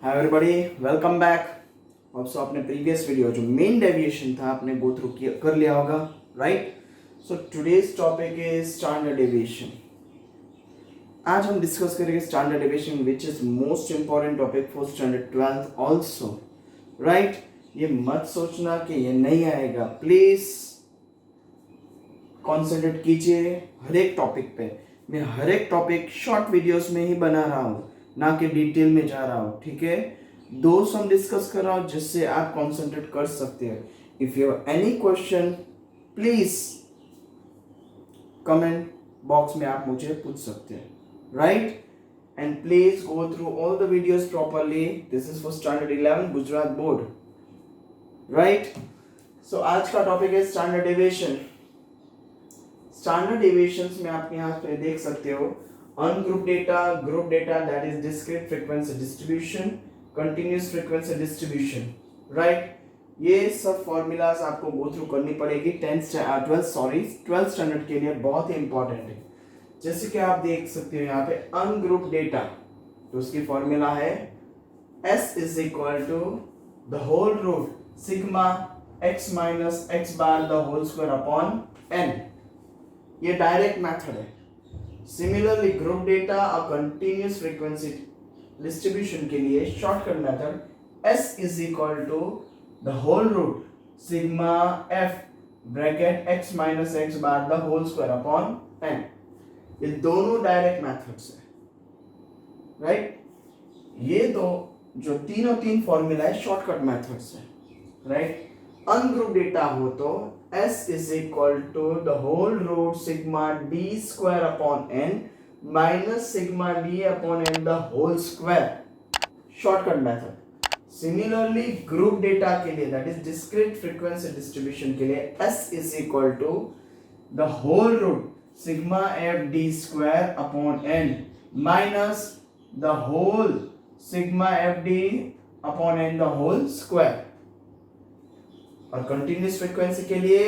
Hi everybody, welcome back. अब सो आपने previous video जो मेन डेविएशन था आपने गो थ्रू कर लिया होगा, right. So today's topic is standard deviation. आज हम डिस्कस करेंगे standard deviation which is most important topic for standard 12th also, right. ये मत सोचना कि ये नहीं आएगा, प्लीज कॉन्सेंट्रेट कीजिए हर एक टॉपिक पे। मैं हर एक टॉपिक शॉर्ट वीडियोस में ही बना रहा हूँ, ना कि डिटेल में जा रहा हूँ, ठीक है। दो सम डिस्कस कर रहा हूँ जिससे आप कॉन्सेंट्रेट कर सकते हैं। If you have any question please comment box में आप मुझे पूछ सकते हैं, right. And please go through all the videos properly. This is for standard 11 Gujarat board, right. So आज का टॉपिक है स्टैंडर्ड डेविएशन। स्टैंडर्ड डेविएशंस में आप यहाँ पे देख सकते हो ungroup data, group data, that is discrete frequency distribution, continuous frequency distribution, right. ये सब फॉर्मूलाज आपको गो थ्रू करनी पड़ेगी 12th स्टैंडर्ड के लिए, बहुत ही इंपॉर्टेंट है। जैसे कि आप देख सकते हो यहाँ पे अनग्रुप डेटा, तो उसकी फॉर्मूला है S is equal to the whole root sigma x minus x bar the whole square upon n। ये डायरेक्ट मेथड है। सिमिलरली ग्रुप डेटा और कंटिन्यूअस फ्रीक्वेंसी डिस्ट्रीब्यूशन के लिए shortcut method S is equal to the whole root sigma f bracket x minus x bar the whole square upon n। ये दोनों direct methods है, right. ये दो जो तीन फॉर्मूला है शॉर्टकट मेथड्स है, राइट। अनग्रुप डेटा हो तो S is equal to the whole root sigma d square upon n minus sigma d upon n the whole square, shortcut method. Similarly group data के लिए that is discrete frequency distribution के लिए S is equal to the whole root sigma f d square upon n minus the whole sigma f d upon n the whole square। और continuous frequency के लिए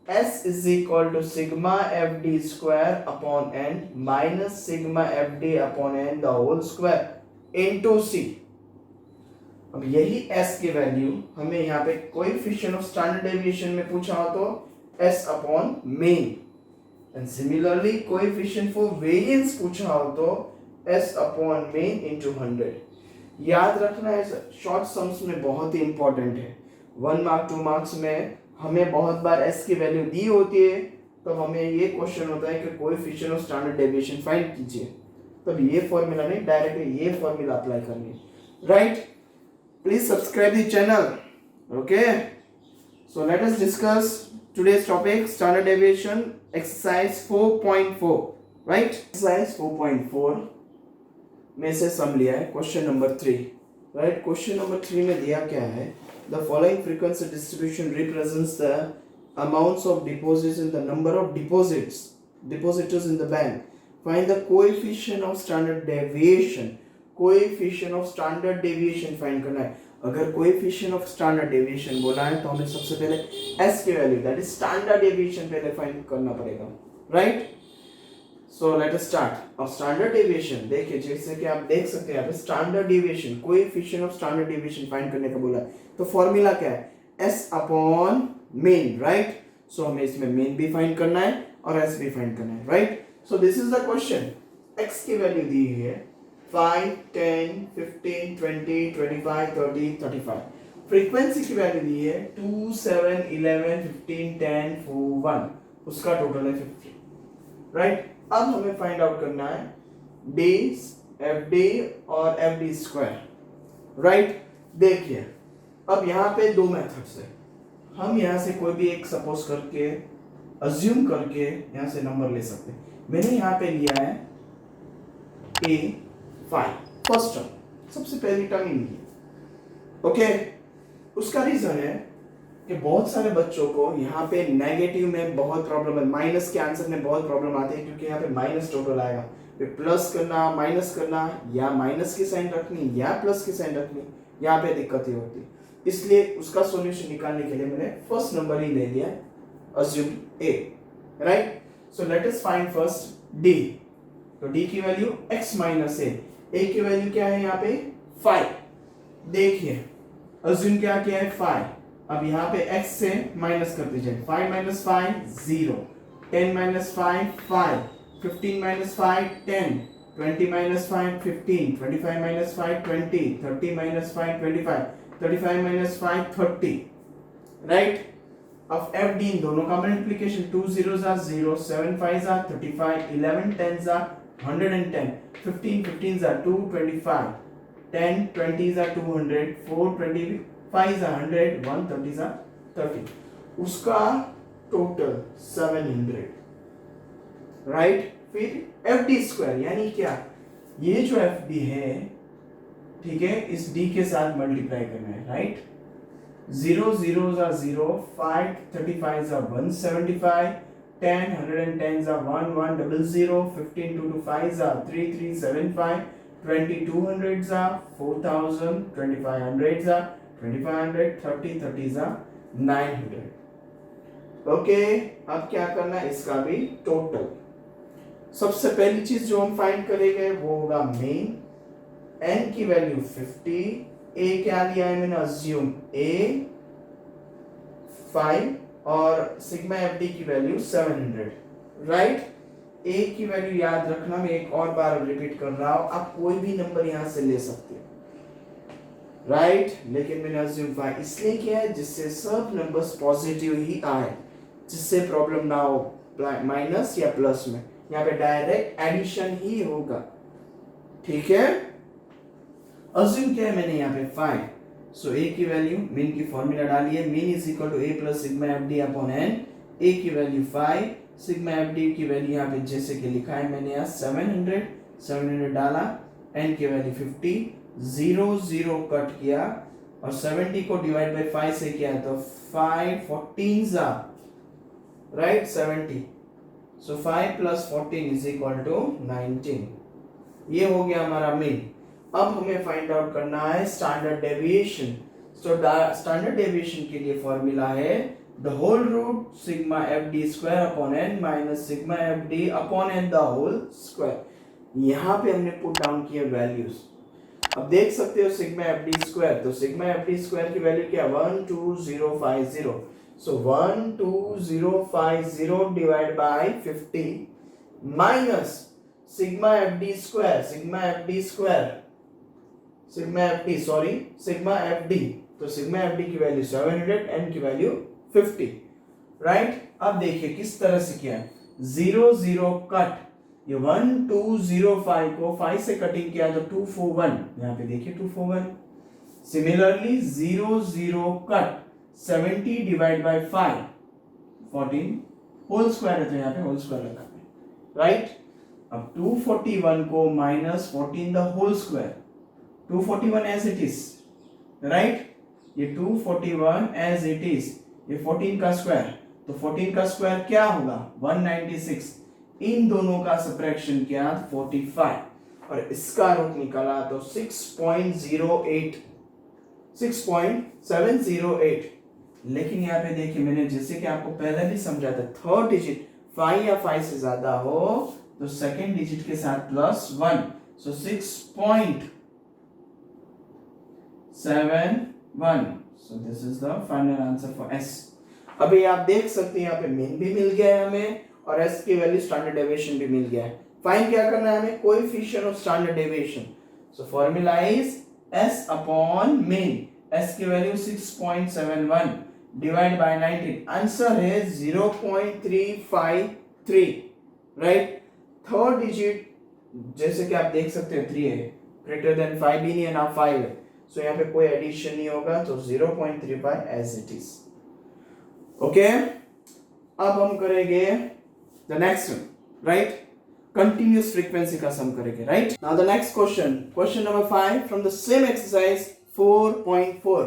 S is equal to sigma F D square upon n minus sigma F D upon n the whole square into C। अब यही S की value हमें यहाँ पे coefficient of standard deviation में पूछा हो तो S upon main, and similarly coefficient for variance पूछा हो तो S अपॉन मेन इनटू 100। याद रखना है, शॉर्ट सम्स में बहुत ही इंपॉर्टेंट है। 1 मार्क 2 मार्क्स में हमें बहुत बार S की वैल्यू दी होती है, तो हमें ये क्वेश्चन होता है कि coefficient of standard deviation find कीजिए। तब ये फॉर्मूला नहीं, डायरेक्टली ये फॉर्मूला अप्लाई करनी, right. Please subscribe the channel, okay. So let us discuss today's topic standard deviation exercise 4.4, right. Exercise 4.4 में से सम लिया है question number 3, right. Question number 3 में दिया क्या है, the following frequency distribution represents the amounts of deposits and the number of depositors in the bank. Find the coefficient of standard deviation. Coefficient of standard deviation find करना है। अगर coefficient of standard deviation बोला है तो हमें सबसे पहले S की value that is standard deviation पहले फाइंड करना पड़ेगा, right. So let us start. अब स्टैंडर्ड डेविएशन देखिए, जैसे कि आप देख सकते हैं यहाँ पे standard deviation coefficient of standard deviation find करने का बोला है, तो फॉर्मूला क्या है, S अपॉन मेन, राइट। सो हमें इसमें मेन भी फाइंड करना है और S भी फाइंड करना है, right. So this is the question. X की वैल्यू दी है 5, 10, 15, 20, 25, 30, 35। फ्रीक्वेंसी की वैल्यू दी है 2, 7, 11, 15, 10, 4, 1, उसका टोटल है 50, राइट। अब हमें फाइंड आउट करना है डी, एफ डी और एफ डी स्क्वायर, राइट। देखिए अब यहाँ पे दो मेथड्स है। हम यहाँ से कोई भी एक सपोज करके अज्यूम करके यहाँ से नंबर ले सकते हैं। मैंने यहाँ पे लिया है A5, फर्स्ट टर्म, सबसे पहली टर्म ही ली, ओके। उसका रीजन है कि बहुत सारे बच्चों को यहाँ पे नेगेटिव में बहुत प्रॉब्लम है, माइनस के आंसर में बहुत प्रॉब्लम आती है, क्योंकि यहाँ पे माइनस टोटल आएगा, फिर प्लस करना, माइनस करना, या माइनस की साइन रखनी या प्लस की साइन रखनी, यहाँ पे दिक्कतें होती। इसलिए उसका सॉल्यूशन निकालने के लिए मैंने फर्स्ट नंबर ही ले लिया, assume A, right. So let us find first D। तो D की वैल्यू x माइनस A की वैल्यू क्या है यहाँ पे 5, देखिए अज्यूम क्या किया है 5, अब यहाँ पे x से माइनस करते जाए, 5 minus 5 0, 10 minus 5 5, 15 minus 5 10, 20 minus 5 15, 25 minus 5 20, 30 minus 5 25, 35 minus 5 30, right. अब एफ डी इन दोनों का multiplication, 2 zeros are 0, 7 5s are 35, 11 10s are 110, 15 15s are 225, 10 20s are 200, 4 25s are 100, 1 30s are 30, उसका टोटल 700, राइट। फिर एफ डी स्क्वायर यानी क्या, ये जो एफ डी है, ठीक है, इस डी के साथ मल्टीप्लाई करना है, right. 0 zeros are 0, 5 35s are 175, 10 110s are 1100, 15 2 to 5s are 3375, 20 200s are 4000, 25 hundreds are 2500, 30 30s are 900। Okay, अब क्या करना है, इसका भी टोटल। सबसे पहली चीज जो हम फाइंड करेंगे वो होगा मीन, n की वैल्यू 50, a क्या लिया है मैंने, अज्यूम a 5 और सिग्मा एफ डी की वैल्यू 700, राइट। a की वैल्यू याद रखना, मैं एक और बार रिपीट कर रहा हूं, आप कोई भी नंबर यहां से ले सकते हो, राइट, लेकिन मैंने अज्यूम 5 इसलिए किया है जिससे सब नंबर्स पॉजिटिव ही आए, जिससे प्रॉब्लम ना हो माइनस या प्लस में, यहाँ पे डायरेक्ट एडिशन ही होगा, ठीक है। अज्यूम किया है मैंने यहाँ पे 5, सो a की वैल्यू, मीन की फॉर्मूला डाली है, mean is equal to a plus sigma F D upon n, a की वैल्यू 5, सिग्मा एफ डी की वैल्यू यहाँ पे जैसे कि लिखा है मैंने यहाँ 700 डाला, n की वैल्यू 50, 0 0 कट किया और 70 को डिवाइड बाय 5 से किया तो 5 14 राइट 70, सो 5 प्लस 14 इज इक्वल टू 19, ये हो गया हमारा मीन। अब हमें फाइंड आउट करना है स्टैंडर्ड डेविएशन, तो स्टैंडर्ड डेविएशन के लिए फॉर्मूला है the whole root sigma F D square upon N minus sigma F D upon N the whole square. यहाँ पे हमने पुट डाउन किए वैल्यूज, अब देख सकते हो सिग्मा एफ डी स्क्वायर, तो सिग्मा एफ डी स्क्वायर की वैल्यू क्या, 12050, सो 12050 divide by 50 minus sigma F D square, sigma F D तो सिग्मा एफ डी की वैल्यू 700, एन की वैल्यू 50, राइट। अब देखिए किस तरह से किया है, 0 0 कट, ये 1205 को 5 से कटिंग किया तो 241, यहाँ पे देखिए 241, similarly 0 0 cut 70 divide by 5 14, whole square है तो यहाँ पे होल स्क्वायर लगा है, राइट। अब 241 को minus 14 the whole square, 241 as it is, right, ये 241 एज इट इज, ये 14 का स्क्वायर, तो 14 का स्क्वायर क्या होगा 196, इन दोनों का सब्ट्रैक्शन किया 45 और इसका रूट निकाला तो 6.08 6.708, लेकिन यहाँ पे देखिए मैंने जैसे कि आपको पहले भी समझा था, थर्ड डिजिट 5 या 5 से ज्यादा हो तो सेकेंड डिजिट के साथ plus 1, so 6.71, so this is the final answer for S। अभी आप देख सकते हैं यहाँ पे मीन भी मिल गया है हमें और S की वैल्यू स्टैंडर्ड डेविएशन भी मिल गया है। फाइंड क्या करना है हमें, coefficient of standard deviation, so formula is S upon mean, S की वैल्यू 6.71 डिवाइड बाय 19, आंसर है 0.353, राइट। थर्ड डिजिट जैसे कि आप देख सकते हैं 3 है, ग्रेटर देन 5 भी नहीं है ना 5 है, सो यहाँ पे कोई एडिशन नहीं होगा तो 0.35 एज इट इज, ओके। अब हम करेंगे the next one, right, continuous frequency का सम करेंगे, right. Now the next question, question number 5 from the same exercise 4.4,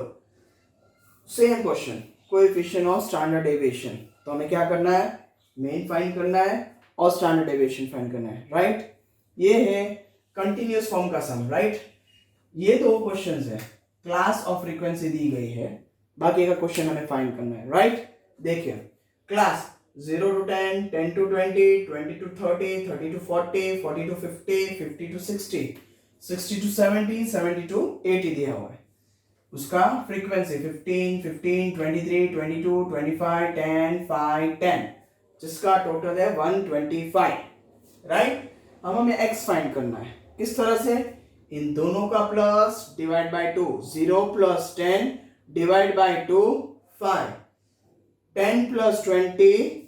same question, coefficient of standard deviation. तो हमें क्या करना है, मीन फाइंड करना है और स्टैंडर्ड डेविएशन फाइंड करना है, राइट। ये है कंटिन्यूअस फॉर्म का सम, राइट। ये दो क्वेश्चंस है, क्लास ऑफ फ्रीक्वेंसी दी गई है, बाकी का क्वेश्चन हमें फाइंड करना है, राइट। देखिए class 0 to 10, 10 to 20, 20 to 30, 30 to 40, 40 to 50, 50 to 60, 60 to 70, 70 to 80 दिया हुआ है। उसका फ्रीक्वेंसी 15, 15, 23, 22, 25, 10, 5, 10, जिसका टोटल है 125, राइट। अब हमें x फाइंड करना है, किस तरह से, इन दोनों का plus divide by 2, 0 plus 10 divide by 2 5, 10 plus 20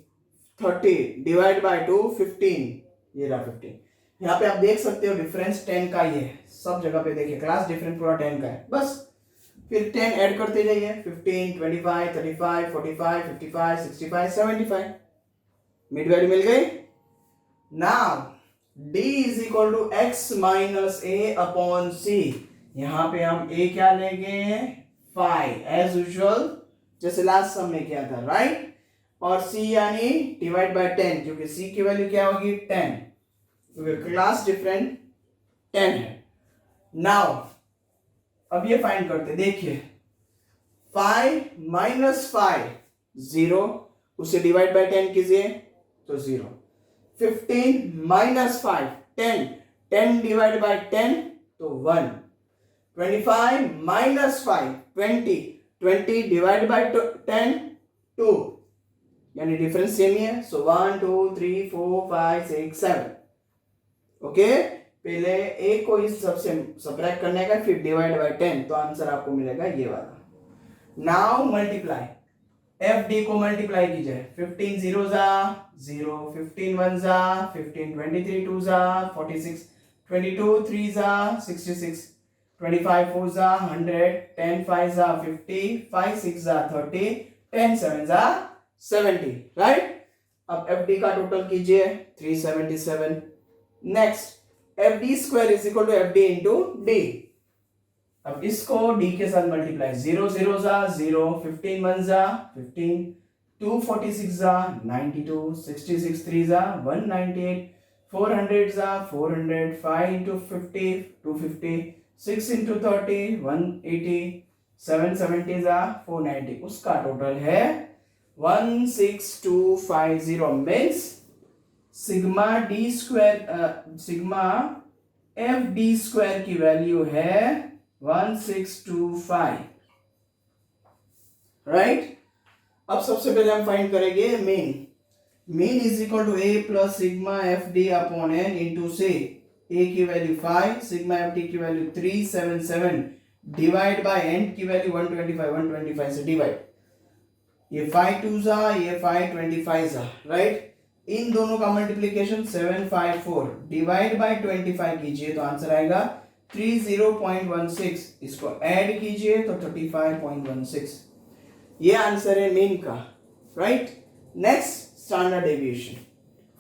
30 divide by 2 15, ये रहा 15। यहाँ पे आप देख सकते हो डिफरेंस 10 का ही है, सब जगह पे देखिए क्लास डिफरेंस पूरा 10 का है, बस फिर 10 ऐड करते जाइए, 15, 25, 35, 45, 55, 65, 75, मिड वैल्यू मिल गई। Now d is equal to x minus a upon c, यहाँ पे हम a क्या लेंगे 5 एज यूजुअल, जैसे लास्ट सम में किया था, राइट। और c यानी डिवाइड बाय 10, क्योंकि c की वैल्यू क्या होगी 10, क्योंकि क्लास डिफरेंट 10 है। नाउ अब ये फाइंड करते, देखिए 5 माइनस 5 0, उसे डिवाइड बाय 10 कीजिए तो 0। 15 माइनस 5 10, 10 डिवाइड बाय 10 तो 1। 25 माइनस 5 20, 20 डिवाइड बाय 10 2, यानी डिफरेंस सेम ही है। सो 1 2 3 4 5 6 7, ओके। पहले एक को इस सबसे सबट्रैक्ट करने का, फिर डिवाइड बाय 10, तो आंसर आपको मिलेगा ये वाला। नाउ मल्टीप्लाई, एफ डी को मल्टीप्लाई कीजिए, 15 0 जा 0, 15 1 जा 15, 23 2 जा 46, 22 3 जा 66, 25 4 जा 100, 10 5 जा 50, 5 6 जा 30, 10 7 जा 70, राइट। अब एफ डी का टोटल कीजिए 377। Next F D square is equal to F D into D. अब इसको d के साथ मल्टीप्लाई, 0 0 जा 0, 15 1 जा 15, 2 46 जा 92, 66 3 जा 198, 400 जा 400, 5 into 50 250, 6 into 30 180, 7 70 जा 490, उसका टोटल है 16250। Means sigma D square, sigma F D square की वैल्यू है 1625, राइट। अब सबसे पहले हम फाइंड करेंगे mean. Mean is equal to a plus sigma F D upon N into से a की वैल्यू 5, सिग्मा एफ डी की वैल्यू 377 डिवाइड बाय n की वैल्यू 125 से डिवाइड, ये 5 2 जा, ये 5 25 जा, राइट। इन दोनों का मल्टीप्लीकेशन 754 डिवाइड बाय 25 कीजिए तो आंसर आएगा 30.16, इसको ऐड कीजिए तो 35.16, ये आंसर है मीन का, right. Next standard deviation,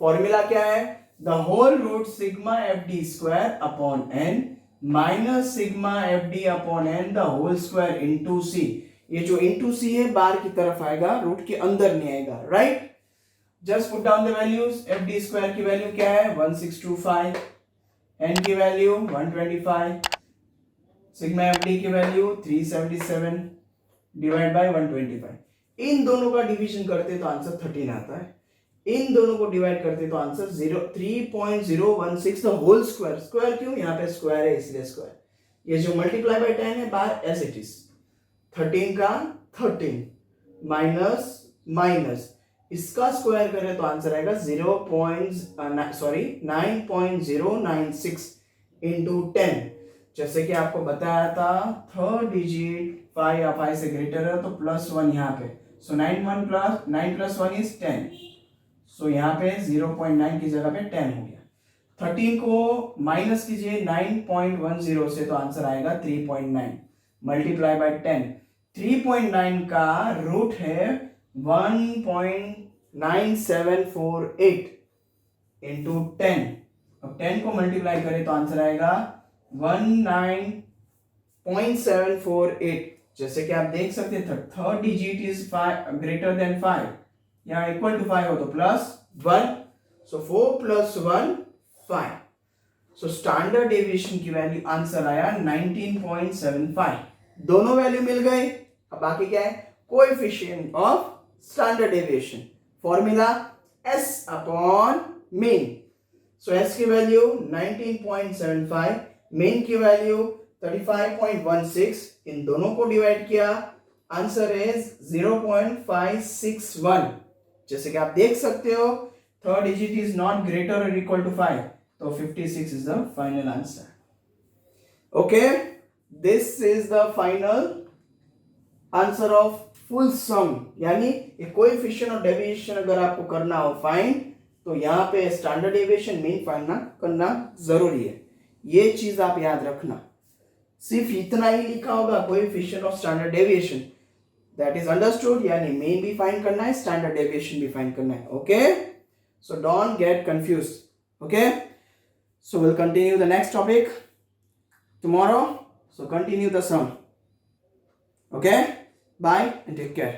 formula क्या है, the whole root sigma F D square upon N minus sigma F D upon N the whole square into C. ये जो इंटू सी है बाहर की तरफ आएगा, रूट के अंदर नहीं आएगा, right. Just put down the values, F D square की वैल्यू क्या है 1625, n की वैल्यू 125, सिग्मा एफ डी की वैल्यू 377 डिवाइड बाय 125। इन दोनों का डिवीजन करते तो आंसर 13 आता है, इन दोनों को डिवाइड करते तो answer 3.016 the whole square. Square क्यों, यहाँ पे स्क्वायर है इसलिए स्क्वायर। ये जो मल्टीप्लाई बाय 10 है बाहर एज इट इज, 13 का 13 माइनस माइनस, इसका स्क्वायर करें तो आंसर आएगा 9.096 इंटू 10। जैसे कि आपको बताया था थर्ड डिजिट 5 या 5 से ग्रेटर है तो +1 यहाँ पे, सो 9 प्लस 1 इज 10, सो यहाँ पे 0.9 की जगह पे 10 हो गया। 13 को माइनस कीजिए 9.10 से तो आंसर आएगा 3.9 मल्टीप्लाई बाय 10। 3.9 का रूट है 1.9748 इंटू 10। अब 10 को मल्टीप्लाई करें तो आंसर आएगा 19.748। जैसे कि आप देख सकते हैं third digit is greater than 5, यहाँ इक्वल टू 5 हो तो +1, सो 4 + 1 5, सो स्टैंडर्ड डेविएशन की वैल्यू आंसर आया 19.75। दोनों वैल्यू मिल गए। अब बाकी क्या है, coefficient of standard deviation, formula s upon mean. So s की वैल्यू 19.75, मीन की वैल्यू 35.16, इन दोनों को डिवाइड किया, आंसर इज 0.561। जैसे कि आप देख सकते हो third digit is not greater और इक्वल टू 5, तो 56 is the final answer. Okay, this is the final answer of full sum, यानी कोएफिशिएंट और डेविएशन अगर आपको करना हो फाइंड, तो यहाँ पे स्टैंडर्ड डेविएशन मीन फाइंड करना जरूरी है। ये चीज आप याद रखना, सिर्फ इतना ही लिखा होगा coefficient of standard deviation, that is understood, यानी मीन भी फाइंड करना है, स्टैंडर्ड डेविएशन भी फाइंड करना है। Okay, so don't get confused. Okay, so will continue the next topic tomorrow, so continue the sum. Okay, bye and take care.